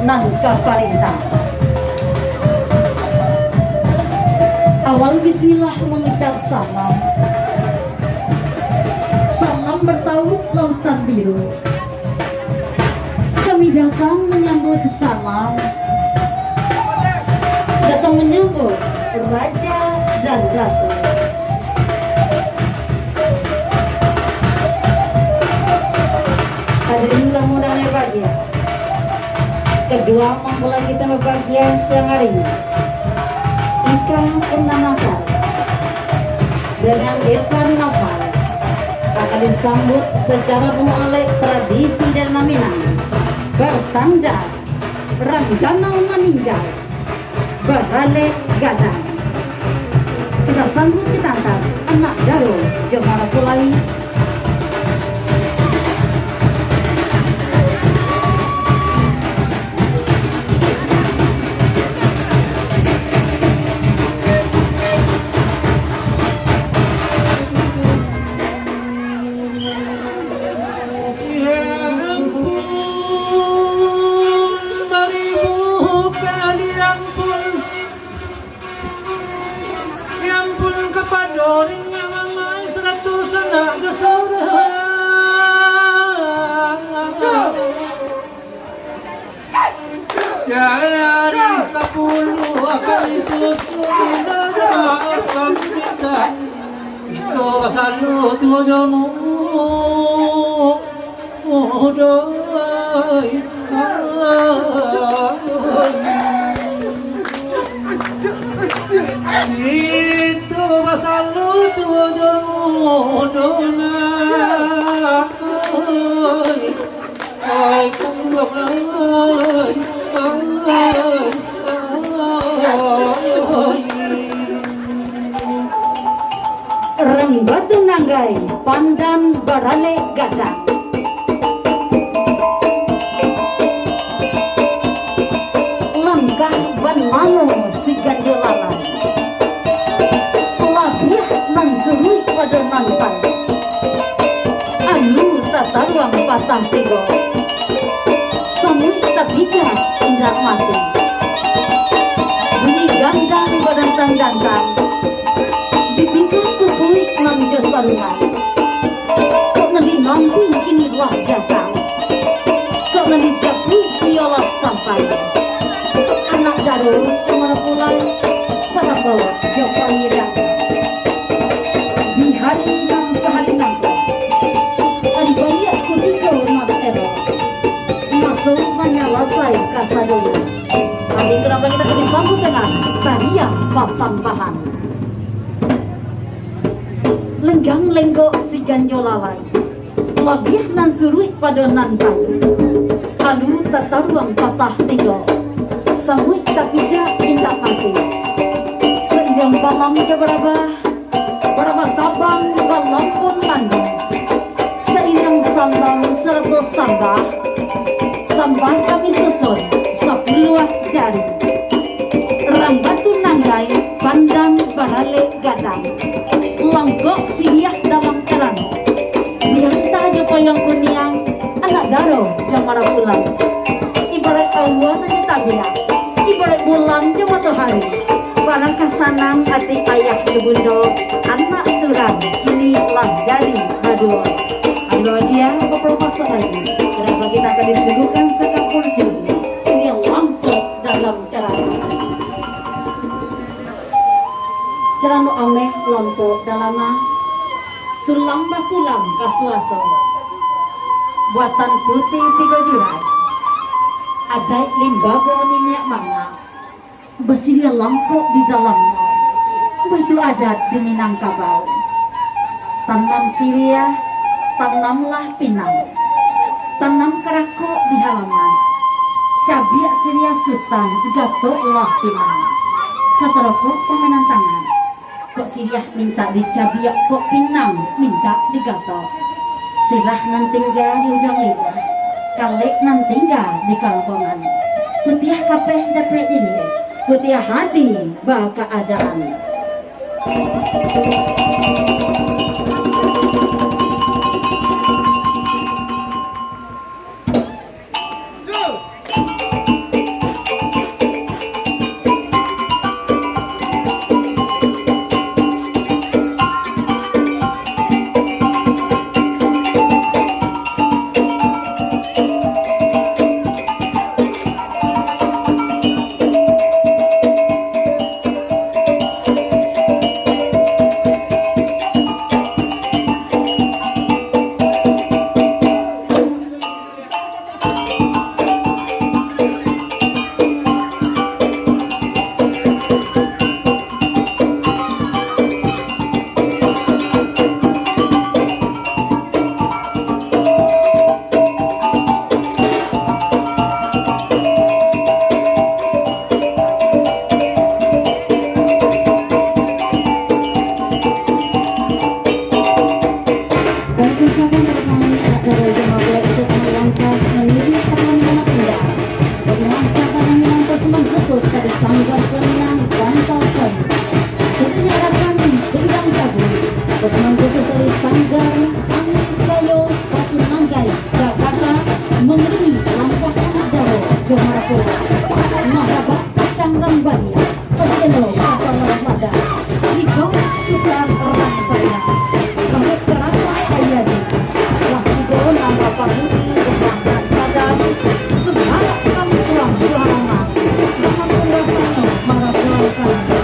nan kaparintah. Awal bismillah mengucap salam. Salam bertaut lautan biru. Kami datang menyambut salam. Datang menyambut raja dan ratu. Hadirin tamu dan yang bahagia, kedua mempelai kita berbahagia siang hari ini, Ika Purnamasari dengan Irfan Noval akan disambut secara oleh tradisi dan Minang bertanda Rangganau Maninjau Barale Gadang. Kita sambut kita antar anak Daro Jemara Pulai. Dari 10 akan disusun akan minta itu pasal lu tujuanmu doi itu pasal lu tujuanmu dona ai cũng được ơi Rengbatu Nanggai Pandan Barale Gadang. Langkah ban mano sigan jolalan. Labiah nan surui pada nantai. Anu tataruang patah tigo. Samui tabija indah mati. Bunyi gandang badantang-gandang. Ditinggal kupui nan josaluhan. Kok nanti mampu kini wah datang. Kok nanti japui kiolas sampai. Anak Daro Jemara Pulai sangat bawa Jokowi datang. Di hari yang sehari nanti ada banyak kutikau nan ero. Masuk menyalasai kasadulu. Tadi kenapa kita disambut dengan tarian pasambahan. Lenggang lenggok si ganjolalai, labiah nan surui pada nantai. Alu tataruang patah tiga, samui tapija indah mati. Seidang balam jabaraba, baraba tabang balam pun mandi. Seidang sambal serta sambah, sambah kami susun 10 jari. Rambatu Nanggai Pandan Barale Gadang. Langkok siliah dalam keran. Dihantar aja payang kuniang anak Daro Jemara Pulai. Ibarat awan aja tabiat, ibarat bulan je matahari. Barang kasanang hati ayah kebundo, anak suran kini lah jadi badua. Ambil lagi ya, beberapa masa lagi. Kenapa kita akan disuguhkan sekap porsi siliah langkok dalam carana. Cerano ameh lontok dalama sulam basulam kasuaso buatan putih tiga jurai adai limbago ninyak manga besilia langkok di dalamnya begitu adat di Minangkabau. Tanam silia tanamlah pinang, tanam kerakok di halaman, cabiak silia sultan gatoklah pinang. Satu rokok permainan tangan. Kok siriah minta dicabiak, kok pinang minta digatok. Sirah nan tinggal di ujung lidah, kalek nan tinggal di kalkongan. Putih kapeh dapet diri, putih hati ba keadaan. Terus mengkhusus dari Sanggar Angin Kayo Batu Nanggai Jakarta memberi Lampah Daro Jomarapo Mahabak Kacang Rambania Pecelo Kacang Lada Digong Sukan Orang Kaya Kahut Kerapa Hayadi Lah Digo Nama Pahuti Kebangkan Sadar Semangat Kami Tuang Tuhanama Dengan Tuasanya Marabulkan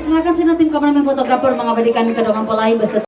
Silakan sini tim kameramen fotografer mengabadikan kedua mempelai beserta